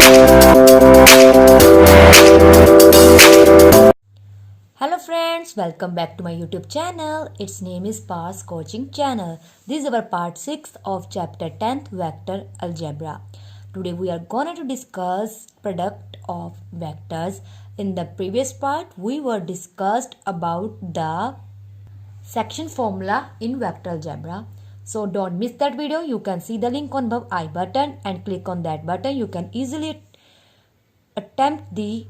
Hello friends, welcome back to my YouTube channel. Its name is Pars Coaching Channel. This is our part 6 of chapter 10th Vector Algebra. Today we are going to discuss product of vectors. In the previous part we were discussed about the section formula in vector algebra. So don't miss that video. You can see the link on the I button and click on that button. You can easily attempt the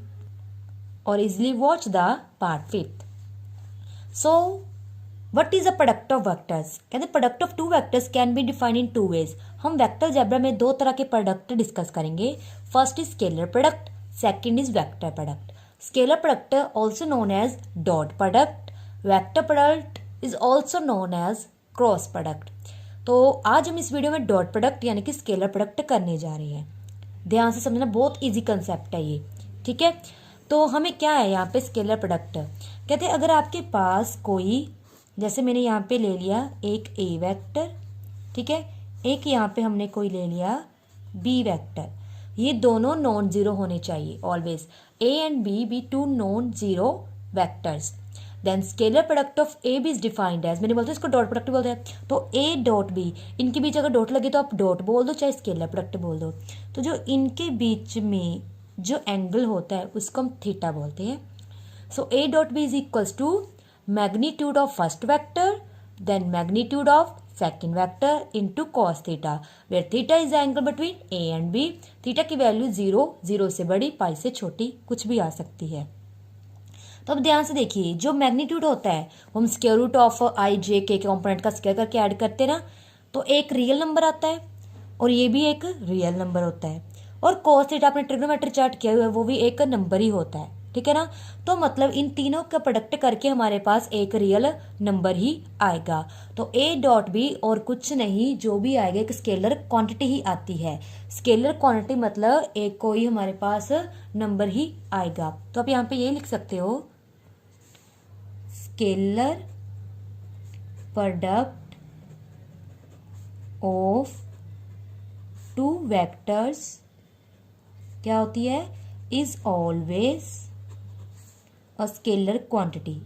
or easily watch the part 5th. So what is the product of vectors? कहते product of two vectors can be defined in two ways. हम vector algebra में दो तरह के product discuss करेंगे. First is scalar product, second is vector product. Scalar product also known as dot product. Vector product is also known as cross product. तो आज हम इस वीडियो में डॉट प्रोडक्ट यानी कि स्केलर प्रोडक्ट करने जा रहे हैं. ध्यान से समझना, बहुत ईजी कंसेप्ट है ये. ठीक है, तो हमें क्या है यहाँ पे स्केलर प्रोडक्ट. कहते हैं अगर आपके पास कोई, जैसे मैंने यहाँ पे ले लिया एक ए वेक्टर, ठीक है, एक यहाँ पे हमने कोई ले लिया बी वेक्टर. ये दोनों नॉन जीरो होने चाहिए always. A and B two non zero vectors. Then scalar product of A B is defined as, मैंने बोलते हैं इसको डॉट प्रोडक्ट बोलते हैं. तो ए डॉट बी, इनके बीच अगर डॉट लगे तो आप डॉट बोल दो चाहे स्केलर प्रोडक्ट बोल दो. तो जो इनके बीच में जो एंगल होता है उसको हम थीटा बोलते हैं. So A dot B is equals to magnitude of first vector then magnitude of second vector into cos theta, where theta is the angle between A and B. Theta की value zero, zero से बड़ी, पाई से छोटी कुछ भी आ सकती है. तो अब ध्यान से देखिए, जो मैग्नीट्यूड होता है वो हम square root of I J के कॉम्पोनेंट का स्क्वायर करके ऐड करते हैं ना, तो एक रियल नंबर आता है और ये भी एक रियल नंबर होता है. और cos थीटा आपने ट्रिग्नोमेट्री चार्ट किया हुआ है वो भी एक नंबर ही होता है. ठीक है ना, तो मतलब इन तीनों का प्रोडक्ट करके हमारे पास एक रियल नंबर ही आएगा. तो ए डॉट बी और कुछ नहीं, जो भी आएगा एक स्केलर क्वांटिटी ही आती है. स्केलर क्वांटिटी मतलब एक कोई हमारे पास नंबर ही आएगा. तो आप यहाँ पे ये लिख सकते हो, scalar product of two vectors क्या होती है, is always a scalar quantity.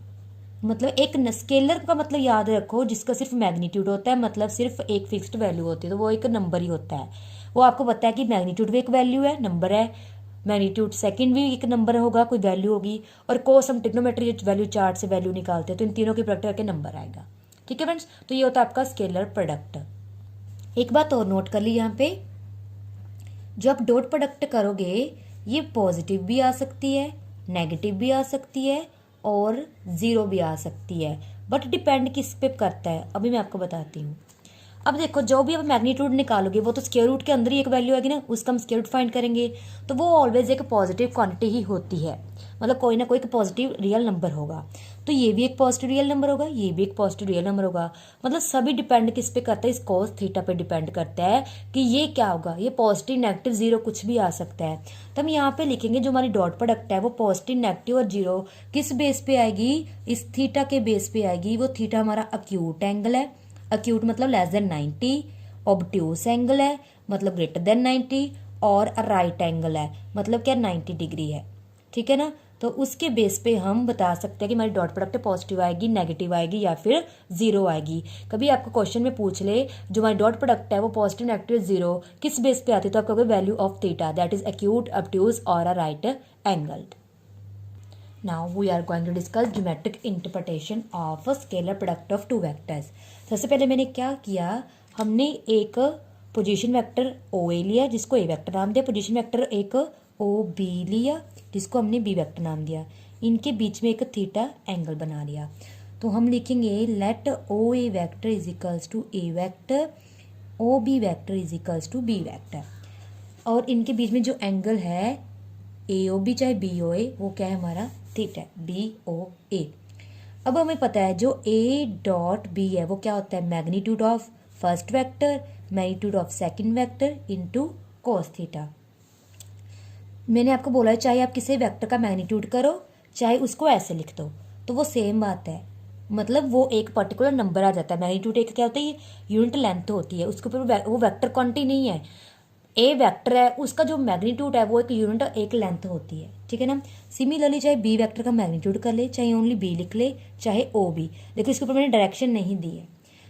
मतलब एक स्केलर का मतलब याद रखो जिसका सिर्फ मैग्नीट्यूड होता है, मतलब सिर्फ एक फिक्स्ड वैल्यू होती है, तो वो एक नंबर ही होता है. वो आपको पता है कि मैग्नीट्यूड भी एक वैल्यू है, नंबर है. मैग्नीट्यूड सेकंड भी एक नंबर होगा, कोई वैल्यू होगी. और कोस हम ट्रिग्नोमेट्री वैल्यू चार्ट से वैल्यू निकालते हैं, तो इन तीनों के प्रोडक्ट करके नंबर आएगा. ठीक है फ्रेंड्स, तो ये होता है आपका स्केलर प्रोडक्ट. एक बात और नोट कर ली यहाँ पे, जो आप डॉट प्रोडक्ट करोगे ये पॉजिटिव भी आ सकती है, नेगेटिव भी आ सकती है और जीरो भी आ सकती है, बट डिपेंड किस पे करता है अभी मैं आपको बताती हूँ. अब देखो, जो भी आप मैग्नीट्यूड निकालोगे वो तो स्क्वायर रूट के अंदर ही एक वैल्यू आएगी ना, उसका हम स्क्वायर रूट फाइंड करेंगे, तो वो ऑलवेज एक पॉजिटिव क्वांटिटी ही होती है. मतलब कोई ना कोई एक पॉजिटिव रियल नंबर होगा. तो ये भी एक पॉजिटिव रियल नंबर होगा, ये भी एक पॉजिटिव रियल नंबर होगा. मतलब सभी डिपेंड किस पे करता है, इस कॉस थीटा पे डिपेंड करता है कि ये क्या होगा. ये पॉजिटिव नेगेटिव जीरो कुछ भी आ सकता है. तो हम यहाँ पे लिखेंगे जो हमारी डॉट प्रोडक्ट है वो पॉजिटिव नेगेटिव और जीरो किस बेस पे आएगी, इस थीटा के बेस पे आएगी. वो थीटा हमारा अक्यूट एंगल है. अक्यूट मतलब लेस देन 90. ऑब्ट्यूस एंगल है मतलब ग्रेटर देन 90. और राइट एंगल है मतलब क्या 90 डिग्री है. ठीक है ना, तो उसके बेस पे हम बता सकते हैं कि हमारी डॉट प्रोडक्ट पॉजिटिव आएगी, नेगेटिव आएगी या फिर जीरो आएगी. कभी आपको क्वेश्चन में पूछ ले जो हमारी डॉट प्रोडक्ट है वो पॉजिटिव नेगेटिव जीरो किस बेस पे आती है, तो आप कहोगे value of theta, that is acute, obtuse और a right angle. Now we are going to discuss geometric interpretation of scalar product of two vectors. सबसे पहले मैंने क्या किया, हमने एक पोजीशन वेक्टर ओ ए लिया जिसको ए वेक्टर नाम दिया, पोजीशन वेक्टर एक ओ बी लिया जिसको हमने बी वेक्टर नाम दिया. इनके बीच में एक थीटा एंगल बना लिया. तो हम लिखेंगे let O A vector is equals to A vector, O B vector is equals to B vector. और इनके बीच में जो एंगल है ए ओ बी चाहे बी ओ ए, वो क्या है हमारा थीटा, बी ओ ए. अब हमें पता है जो ए डॉट बी है वो क्या होता है, magnitude of first vector magnitude of second vector into cos theta. मैंने आपको बोला है चाहे आप किसी वेक्टर का मैग्नीट्यूड करो चाहे उसको ऐसे लिख दो तो वो सेम बात है. मतलब वो एक पर्टिकुलर नंबर आ जाता है. मैग्नीट्यूड एक क्या होता है, ये यूनिट लेंथ होती है, उसके ऊपर वो वेक्टर क्वांटिटी नहीं है. ए वेक्टर है उसका जो मैग्नीट्यूड है वो एक यूनिट एक लेंथ होती है, ठीक है ना। सिमिलरली चाहे बी वेक्टर का मैग्नीट्यूड कर ले, चाहे ओनली बी लिख ले, चाहे ओ बी, देखो इसके ऊपर मैंने डायरेक्शन नहीं दी है।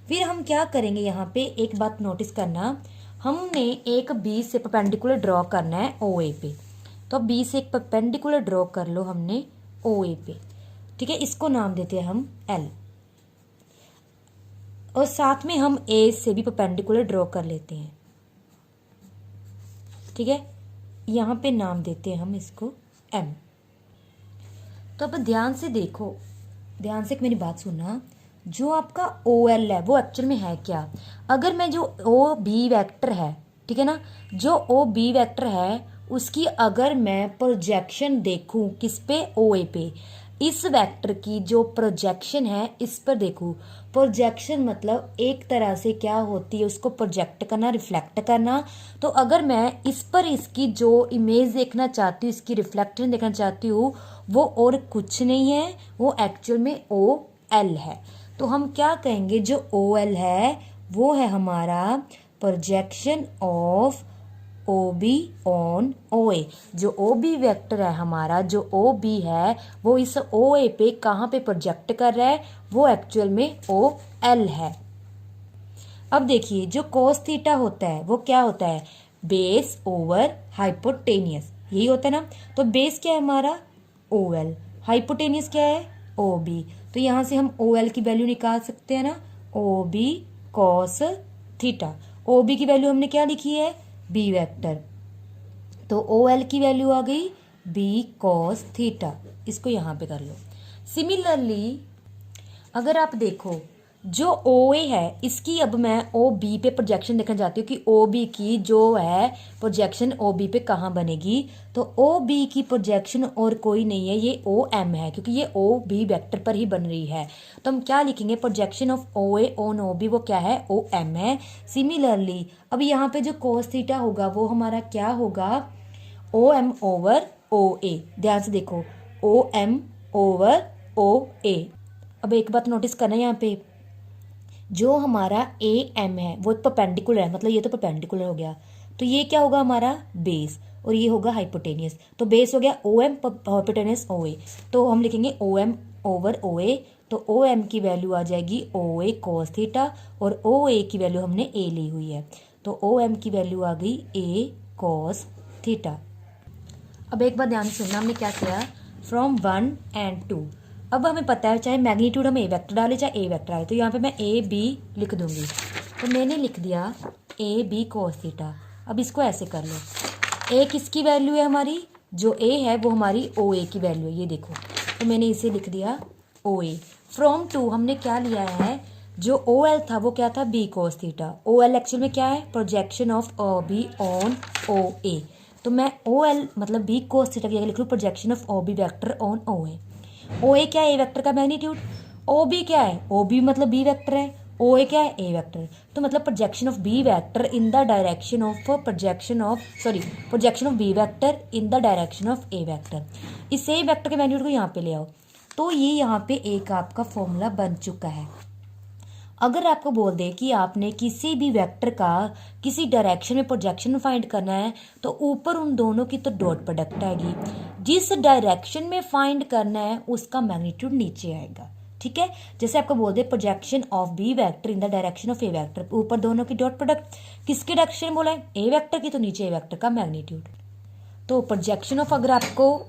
फिर हम क्या करेंगे, यहाँ पे एक बात नोटिस करना, हमने एक बी से परपेंडिकुलर ड्रॉ करना है ओ ए पे। तो बी से एक परपेंडिकुलर ड्रॉ कर लो हमने ओ ए पे, ठीक है, इसको नाम देते हैं हम एल। और साथ में हम ए से भी परपेंडिकुलर ड्रॉ कर लेते हैं, ठीक है, यहाँ पे नाम देते हैं हम इसको एम। तो अब ध्यान से देखो, ध्यान से मेरी बात सुनना, जो आपका ओ एल है वो एक्चुअल में है क्या। अगर मैं जो ओ बी वेक्टर है, ठीक है ना, जो ओ बी वेक्टर है उसकी अगर मैं प्रोजेक्शन देखूं किस पे, ओ ए पे, इस वेक्टर की जो प्रोजेक्शन है इस पर देखूं। प्रोजेक्शन मतलब एक तरह से क्या होती है, उसको प्रोजेक्ट करना, रिफ्लेक्ट करना। तो अगर मैं इस पर इसकी जो इमेज देखना चाहती हूँ, इसकी रिफ्लेक्शन देखना चाहती हूँ, वो और कुछ नहीं है, वो एक्चुअल में ओ एल है। तो हम क्या कहेंगे, जो ओ एल है वो है हमारा projection of O B on O A. जो ओ बी वेक्टर है हमारा, जो ओ बी है वो इस ओ ए पे कहाँ पे प्रोजेक्ट कर रहा है, वो एक्चुअल में ओ एल है। अब देखिए जो कोस थीटा होता है वो क्या होता है, बेस ओवर हाइपोटेनियस, यही होता है ना। तो बेस क्या है हमारा ओ एल, हाइपोटेनियस क्या है ओ बी। तो यहाँ से हम ओ एल की वैल्यू निकाल सकते हैं ना, O B cos theta. O B की वैल्यू हमने क्या लिखी है, बी वेक्टर, तो ओ एल की वैल्यू आ गई बी कॉस थीटा। इसको यहाँ पे कर लो। सिमिलरली अगर आप देखो जो ओ ए है इसकी अब मैं ओ बी पे प्रोजेक्शन देखना चाहती हूँ कि ओ बी की जो है प्रोजेक्शन ओ बी पे कहाँ बनेगी। तो ओ बी की प्रोजेक्शन और कोई नहीं है, ये ओ एम है, क्योंकि ये ओ बी वेक्टर पर ही बन रही है। तो हम क्या लिखेंगे, projection of O A on O B वो क्या है, ओ एम है। सिमिलरली अब यहाँ पे जो कोस थीटा होगा वो हमारा क्या होगा, ओ एम ओवर ओ ए। ध्यान से देखो, ओ एम ओवर ओ ए। अब एक बात नोटिस करना, यहाँ पे जो हमारा ए एम है वो एक परपेंडिकुलर है, मतलब ये तो परपेंडिकुलर हो गया, तो ये क्या होगा हमारा बेस, और ये होगा हाइपोटेनियस। तो बेस हो गया O M, hypotenuse O A. तो हम लिखेंगे O M over O A. तो ओ एम की वैल्यू आ जाएगी ओ ए कोस थीटा, और ओ ए की वैल्यू हमने ए ली हुई है, तो ओ एम की वैल्यू आ गई ए कोस थीटा। अब एक बार ध्यान से सुनना, हमने क्या किया, फ्रॉम 1 and 2। अब हमें पता है चाहे मैग्नीट्यूड हम ए वेक्टर डाले चाहे ए वेक्टर डाले, तो यहाँ पे मैं ए बी लिख दूंगी। तो मैंने लिख दिया ए बी कोस थीटा। अब इसको ऐसे कर लो, ए किसकी वैल्यू है हमारी, जो ए है वो हमारी ओ ए की वैल्यू है, ये देखो। तो मैंने इसे लिख दिया ओ ए। फ्रॉम 2 हमने क्या लिया है, जो ओ एल था वो क्या था, B cos theta. O L actual में क्या है, projection of O B on O A. तो मैं ओ एल मतलब बी कोस थीटा की जगह लिख लूँ projection of O B vector on O A. O A क्या है, ए वेक्टर का मैग्नीट्यूड, ओ बी क्या है, ओ बी मतलब बी वेक्टर है, ओ ए क्या है, ए वेक्टर। तो मतलब projection of B vector in the direction of projection of B vector in the direction of A vector. इस ए वेक्टर के मैग्नीट्यूड को यहाँ पे ले आओ, तो ये यहाँ पे एक आपका फॉर्मूला बन चुका है। अगर आपको बोल दे कि आपने किसी भी वेक्टर का किसी डायरेक्शन में प्रोजेक्शन फाइंड करना है, तो ऊपर उन दोनों की तो डॉट प्रोडक्ट आएगी, जिस डायरेक्शन में फाइंड करना है उसका मैग्नीट्यूड नीचे आएगा, ठीक है। जैसे आपको बोल दे projection of B vector in the direction of A vector, ऊपर दोनों की डॉट प्रोडक्ट, किसके डायरेक्शन बोला है, ए वेक्टर की, तो नीचे ए वेक्टर का मैग्नीट्यूड। तो प्रोजेक्शन ऑफ अगर आपको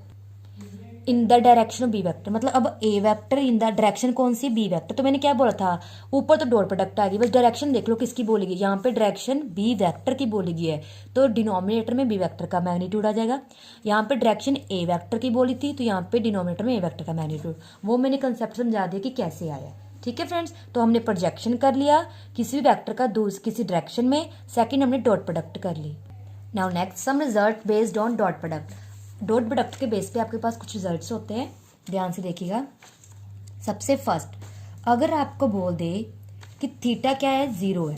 in the direction of B vector, मतलब अब A vector in the direction कौन सी, बी वेक्टर। तो मैंने क्या बोला था, ऊपर तो डॉट प्रोडक्ट आ गई, बस डायरेक्शन देख लो किसकी बोलेगी, यहाँ पे डायरेक्शन बी वेक्टर की बोलेगी है, तो डिनोमिनेटर में बी वेक्टर का मैग्नीट्यूड आ जाएगा। यहाँ पे डायरेक्शन ए वेक्टर की बोली थी, तो यहाँ पे डिनोमिनेटर में ए वेक्टर का मैग्नीट्यूड, वो मैंने कंसेप्ट समझा दिया कि कैसे आया, ठीक है फ्रेंड्स। तो हमने प्रोजेक्शन कर लिया किसी भी वेक्टर का किसी डायरेक्शन में, सेकेंड हमने डॉट प्रोडक्ट कर ली। Now next some result based on dot product. Dot product के बेस पे आपके पास कुछ रिजल्ट्स होते हैं, ध्यान से देखिएगा। सबसे फर्स्ट, अगर आपको बोल दे कि थीटा क्या है, 0 है,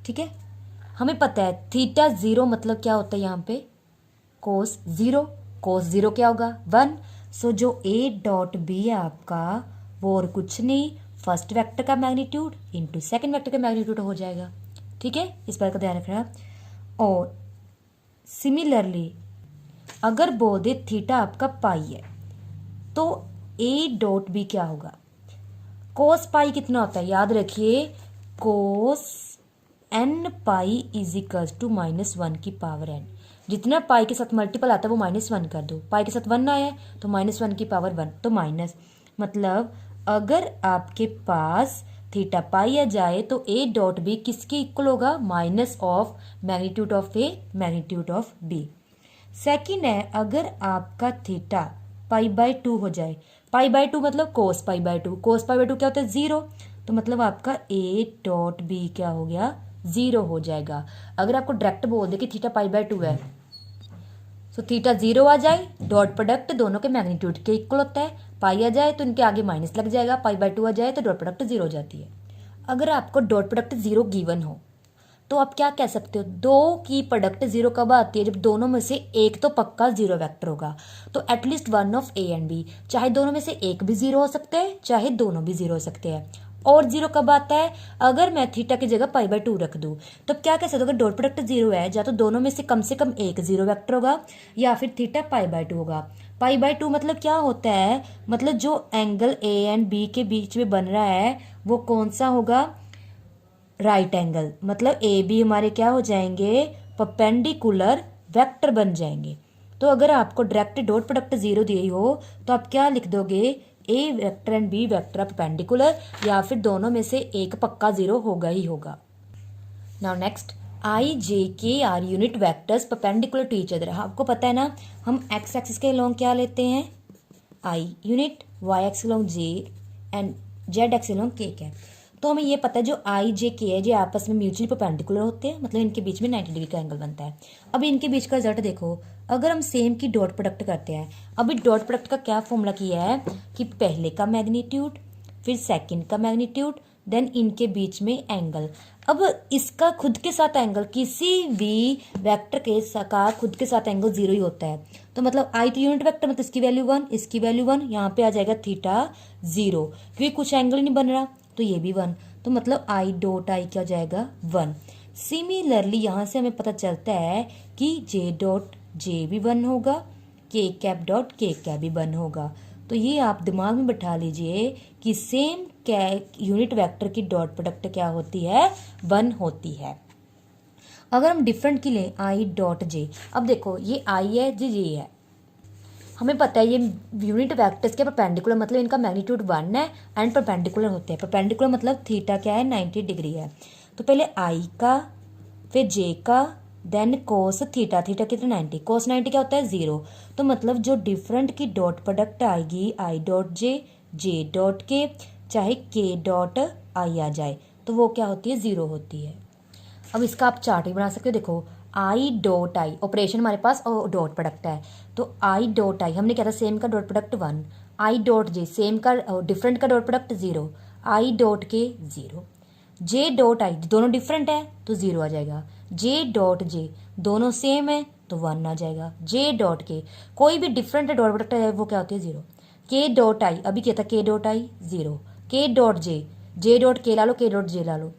ठीक है, हमें पता है थीटा 0 मतलब क्या होता है, यहाँ पे कोस 0, कोस 0 क्या होगा 1। सो जो ए डॉट बी है आपका वो और कुछ नहीं, फर्स्ट वेक्टर का मैग्नीट्यूड इंटू सेकेंड वेक्टर का मैग्नीट्यूड हो जाएगा। ठीक है, इस बात का ध्यान रखना। और सिमिलरली अगर बोल दे थीटा आपका पाई है तो ए डॉट बी क्या होगा, कोस पाई कितना होता है, याद रखिए cos n pi is equals to -1 की पावर एन। जितना पाई के साथ मल्टीपल आता है वो -1 कर दो, पाई के साथ 1 आया है तो -1 की पावर 1 तो माइनस, मतलब अगर आपके पास थीटा पाई आ जाए तो ए डॉट बी किसके इक्वल होगा, minus of magnitude of A magnitude of B. Second है अगर आपका थीटा पाई बाय 2 हो जाए, पाई बाय 2 मतलब कोस pi by 2, cos pi by 2 क्या होता है 0, तो मतलब आपका ए डॉट बी क्या हो गया 0 हो जाएगा। अगर आपको डायरेक्ट बोल दे कि थीटा पाई बाय 2 है तो थीटा 0 आ जाए, डॉट प्रोडक्ट दोनों के मैग्नीट्यूड के इक्वल होता है, पाई आ जाए तो इनके आगे माइनस लग जाएगा, पाई बाय 2 आ जाए तो डॉट प्रोडक्ट 0 हो जाती है। अगर आपको डॉट प्रोडक्ट 0 गिवन हो तो आप क्या कह सकते हो, दो की प्रोडक्ट 0 कब आती है, जब दोनों में से एक तो पक्का 0 वेक्टर होगा, तो at least one of A and B, चाहे दोनों में से एक भी 0 हो सकते हैं चाहे दोनों भी 0 हो सकते हैं। और 0 कब आता है, अगर मैं थीटा की जगह पाई बाय 2 रख दूं तो क्या कह सकते हो, अगर डॉट प्रोडक्ट 0 है या तो दोनों में से कम एक 0 वेक्टर होगा या फिर थीटा पाई बाय 2 होगा। पाई बाय 2 मतलब क्या होता है, मतलब जो एंगल ए एंड बी के बीच में बन रहा है वो कौन सा होगा, राइट एंगल, मतलब ए बी हमारे क्या हो जाएंगे, परपेंडिकुलर वेक्टर बन जाएंगे। तो अगर आपको डायरेक्ट डॉट प्रोडक्ट 0 दी हो तो आप क्या लिख दोगे, A vector and B vector perpendicular, या फिर दोनों में से एक पक्का 0 होगा ही होगा। Now next, I J K are unit vectors perpendicular to each other. आपको पता है ना, हम एक्स एक्सिस के लॉन्ग क्या लेते हैं I unit, Y X along J and Z X along K क्या है। तो हमें ये पता है जो आई जे के है जो आपस में म्यूचुअली परपेंडिकुलर होते हैं, मतलब इनके बीच में 90 डिग्री का एंगल बनता है। अब इनके बीच का रिजल्ट देखो, अगर हम सेम की डॉट प्रोडक्ट करते हैं, अभी डॉट प्रोडक्ट का क्या फॉर्मूला किया है कि पहले का मैग्नीट्यूड फिर सेकंड का मैग्नीट्यूड देन इनके बीच में एंगल। अब इसका खुद के साथ एंगल, किसी भी वेक्टर के का खुद के साथ एंगल 0 ही होता है, तो मतलब आई तो यूनिट वेक्टर, मतलब इसकी वैल्यू 1 इसकी वैल्यू 1, यहाँ पे आ जाएगा थीटा 0 क्योंकि कुछ एंगल नहीं बन रहा तो ये भी 1, तो मतलब आई डॉट आई क्या हो जाएगा 1। सिमिलरली यहाँ से हमें पता चलता है कि जे डॉट जे भी 1 होगा, के कैप डॉट के कैप भी 1 होगा। तो ये आप दिमाग में बैठा लीजिए कि सेम यूनिट वेक्टर की डॉट प्रोडक्ट क्या होती है 1 होती है। अगर हम डिफरेंट की लें आई डॉट जे, अब देखो ये आई है जे है, हमें पता है ये यूनिट वेक्टर्स के परपेंडिकुलर, मतलब इनका मैग्नीट्यूड 1 है एंड परपेंडिकुलर होते हैं। परपेंडिकुलर मतलब थीटा क्या है 90 डिग्री है, तो पहले आई का फिर जे का देन कोस थीटा, थीटा कितना 90, कोस 90 क्या होता है 0, तो मतलब जो डिफरेंट की डॉट प्रोडक्ट आएगी आई डॉट जे डॉट के, चाहे के डॉट आई आ जाए तो वो क्या होती है 0 होती है। अब इसका आप चार्ट भी बना सकते हो, देखो आई डॉट आई ऑपरेशन हमारे पास और डॉट प्रोडक्ट है, तो आई डॉट आई हमने क्या था सेम का dot product 1, I dot J same का डिफरेंट का डॉट प्रोडक्ट 0, आई डॉट के 0, जे डॉट आई दोनों डिफरेंट है तो 0 आ जाएगा, जे डॉट जे दोनों सेम है तो 1 आ जाएगा, जे डॉट के कोई भी डिफरेंट डॉट प्रोडक्ट है वो क्या होती है 0, के डॉट आई अभी क्या था के डॉट आई 0, के डॉट जे डॉट के ला लो के डॉट जे ला लो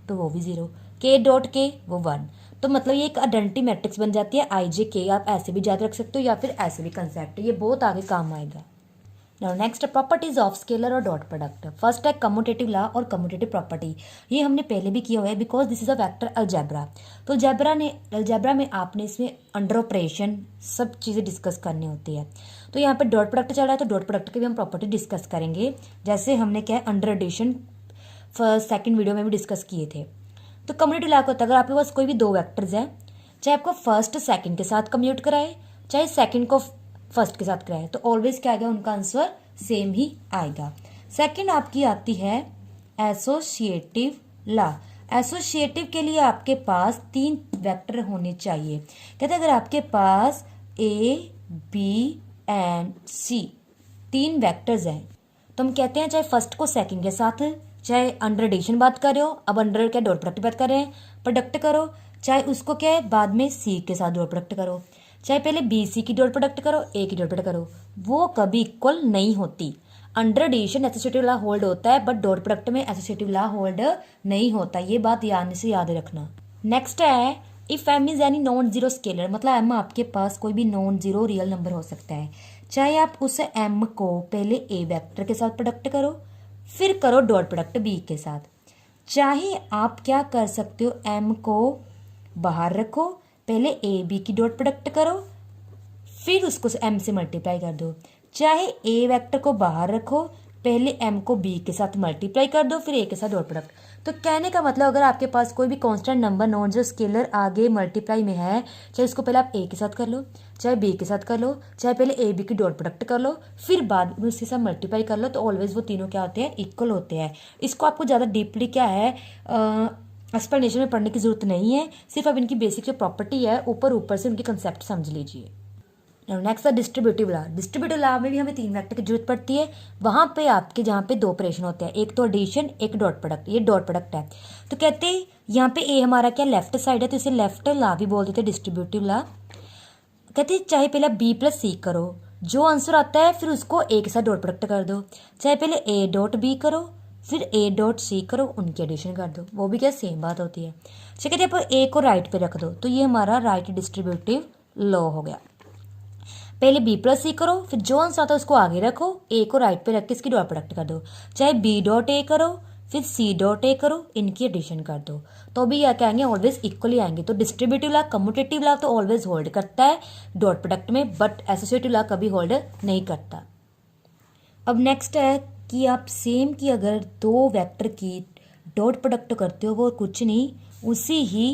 तो वो भी 0, के डॉट के वो 1, तो मतलब ये एक आइडेंटिटी मैट्रिक्स बन जाती है आई जे के। आप ऐसे भी याद रख सकते हो या फिर ऐसे भी कंसेप्ट, ये बहुत आगे काम आएगा। Now next, properties of scalar और डॉट प्रोडक्ट। फर्स्ट है कम्यूटेटिव लॉ और कम्यूटेटिव प्रॉपर्टी, ये हमने पहले भी किया हुआ है because this is a vector algebra. तो अलजेब्रा में आपने इसमें अंडर ऑपरेशन सब चीज़ें डिस्कस करनी होती है। तो यहाँ पर डॉट प्रोडक्ट चल रहा है तो डॉट प्रोडक्ट की भी हम प्रॉपर्टी डिस्कस करेंगे, जैसे हमने क्या है under addition first second video में भी डिस्कस किए थे। तो कम्यूटेटिव लॉ को होता है अगर आपके पास कोई भी दो वेक्टर्स हैं, चाहे आपको फर्स्ट सेकंड के साथ कम्यूट कराए चाहे सेकंड को फर्स्ट के साथ कराए, तो ऑलवेज क्या आएगा उनका आंसर सेम ही आएगा। सेकंड आपकी आती है एसोसिएटिव लॉ। एसोसिएटिव के लिए आपके पास 3 वेक्टर होने चाहिए। कहते हैं अगर आपके पास A B and C 3 vectors हैं तो हम कहते हैं चाहे फर्स्ट को सेकंड के साथ, चाहे अंडर एडिशन बात कर रहे हो, अब अंडर क्या डॉट प्रोडक्ट बात कर रहे हैं प्रोडक्ट करो, चाहे उसको क्या है बाद में सी के साथ डॉट प्रोडक्ट करो, चाहे पहले बी सी की डॉट प्रोडक्ट करो ए की डॉट प्रोडक्ट करो, वो कभी इक्वल नहीं होती। Under addition associative law hold होता है, बट डॉट प्रोडक्ट में एसोसिएटिव लॉ होल्ड नहीं होता। ये बात याद रखना। नेक्स्ट है if M is any non zero scalar, मतलब एम आपके पास कोई भी नॉन जीरो रियल नंबर हो सकता है, चाहे आप उस एम को पहले ए वेक्टर के साथ प्रोडक्ट करो फिर करो डॉट प्रोडक्ट बी के साथ, चाहे आप क्या कर सकते हो एम को बाहर रखो पहले ए बी की डॉट प्रोडक्ट करो फिर उसको एम से मल्टीप्लाई कर दो, चाहे ए वेक्टर को बाहर रखो पहले एम को बी के साथ मल्टीप्लाई कर दो फिर ए के साथ डॉट प्रोडक्ट। तो कहने का मतलब अगर आपके पास कोई भी constant number non zero scalar आगे मल्टीप्लाई में है, चाहे उसको पहले आप ए के साथ कर लो चाहे बी के साथ कर लो चाहे पहले ए बी की डॉट प्रोडक्ट कर लो फिर बाद में उसके साथ मल्टीप्लाई कर लो, तो ऑलवेज वो तीनों क्या होते हैं, इक्वल होते हैं। इसको आपको ज़्यादा डीपली क्या है एक्सप्लेनेशन में पढ़ने की जरूरत नहीं है, सिर्फ अब इनकी बेसिक जो प्रॉपर्टी है ऊपर से उनकी कंसेप्ट समझ लीजिए। नेक्स्ट है डिस्ट्रीब्यूटिव लॉ। डिस्ट्रीब्यूटिव लॉ में भी हमें तीन वेक्टर की जरूरत पड़ती है, वहां पे आपके जहाँ पे दो ऑपरेशन होते हैं, एक तो एडिशन एक डॉट प्रोडक्ट। ये डॉट प्रोडक्ट है तो कहते हैं यहाँ पे ए हमारा क्या लेफ्ट साइड है तो इसे लेफ्ट लॉ भी बोल देते हैं डिस्ट्रीब्यूटिव लॉ। कहते हैं चाहे पहले बी प्लस सी करो, जो आंसर आता है फिर उसको ए के साथ डॉट प्रोडक्ट कर दो, चाहे पहले ए डॉट बी करो फिर ए डॉट सी करो, उनकी एडिशन कर दो, वो भी क्या सेम बात होती है। ठीक है, आप ए को राइट पे रख दो तो ये हमारा राइट डिस्ट्रीब्यूटिव लॉ हो गया। पहले बी प्लस सी करो फिर जो आंसर आता है उसको आगे रखो, ए को राइट पे रख के इसकी डॉट प्रोडक्ट कर दो, चाहे बी डॉट ए करो फिर सी डॉट ए करो, इनकी एडिशन कर दो, तो भी क्या आएंगे ऑलवेज इक्वली आएंगे। तो डिस्ट्रीब्यूटिव लॉ कम्यूटेटिव लॉ तो ऑलवेज होल्ड करता है डॉट प्रोडक्ट में, बट एसोसिएटिव लॉ कभी होल्ड नहीं करता। अब नेक्स्ट है कि आप सेम की अगर दो वेक्टर की डॉट प्रोडक्ट करते हो वो कुछ नहीं उसी ही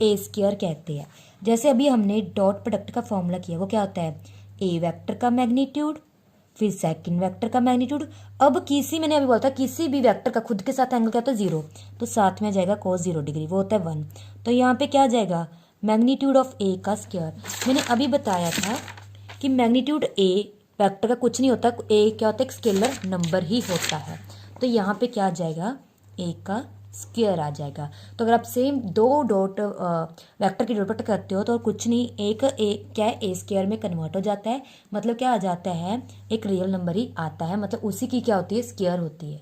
ए स्क्वायर कहते हैं। जैसे अभी हमने डॉट प्रोडक्ट का फॉर्मूला किया, वो क्या होता है ए वेक्टर का मैग्नीट्यूड फिर सेकंड वेक्टर का मैग्नीट्यूड। अब मैंने अभी बोला था किसी भी वेक्टर का खुद के साथ एंगल क्या होता है 0, तो साथ में आ जाएगा cos 0 डिग्री, वो होता है 1। तो यहाँ पे क्या आ जाएगा मैग्नीट्यूड ऑफ ए का स्क्वायर। मैंने अभी बताया था कि मैग्नीट्यूड ए वेक्टर का कुछ नहीं होता, ए क्या होता है एक स्केलर नंबर ही होता है, तो यहाँ पे क्या आ जाएगा ए का स्क्वायर आ जाएगा। तो अगर आप सेम दो डॉट वेक्टर की डॉट प्रोडक्ट करते हो तो कुछ नहीं एक क्या है ए स्क्वायर में कन्वर्ट हो जाता है, मतलब क्या आ जाता है एक रियल नंबर ही आता है, मतलब उसी की क्या होती है स्क्वायर होती है।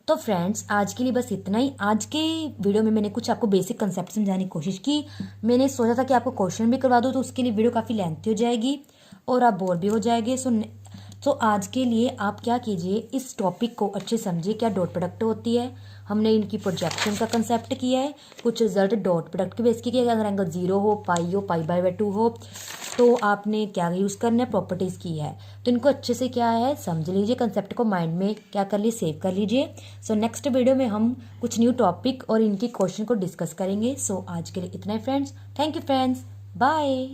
तो फ्रेंड्स आज के लिए बस इतना ही। आज के वीडियो में मैंने कुछ आपको बेसिक कंसेप्ट समझाने की कोशिश की। मैंने सोचा था कि आपको क्वेश्चन भी करवा दूँ तो उसके लिए वीडियो काफ़ी लेंथी हो जाएगी और आप बोर भी हो जाएंगे। तो आज के लिए आप क्या कीजिए इस टॉपिक को अच्छे समझिए क्या डॉट प्रोडक्ट होती है, हमने इनकी प्रोजेक्शन का कंसेप्ट किया है, कुछ रिजल्ट डॉट प्रोडक्ट के बेस के किया, अगर एंगल 0 हो पाई/2 हो तो आपने क्या यूज़ करना है प्रॉपर्टीज़ की है, तो इनको अच्छे से क्या है समझ लीजिए, कंसेप्ट को माइंड में क्या कर लीजिए सेव कर लीजिए। सो नेक्स्ट वीडियो में हम कुछ न्यू टॉपिक और इनकी क्वेश्चन को डिस्कस करेंगे। सो आज के लिए इतना ही friends, thank you friends, bye.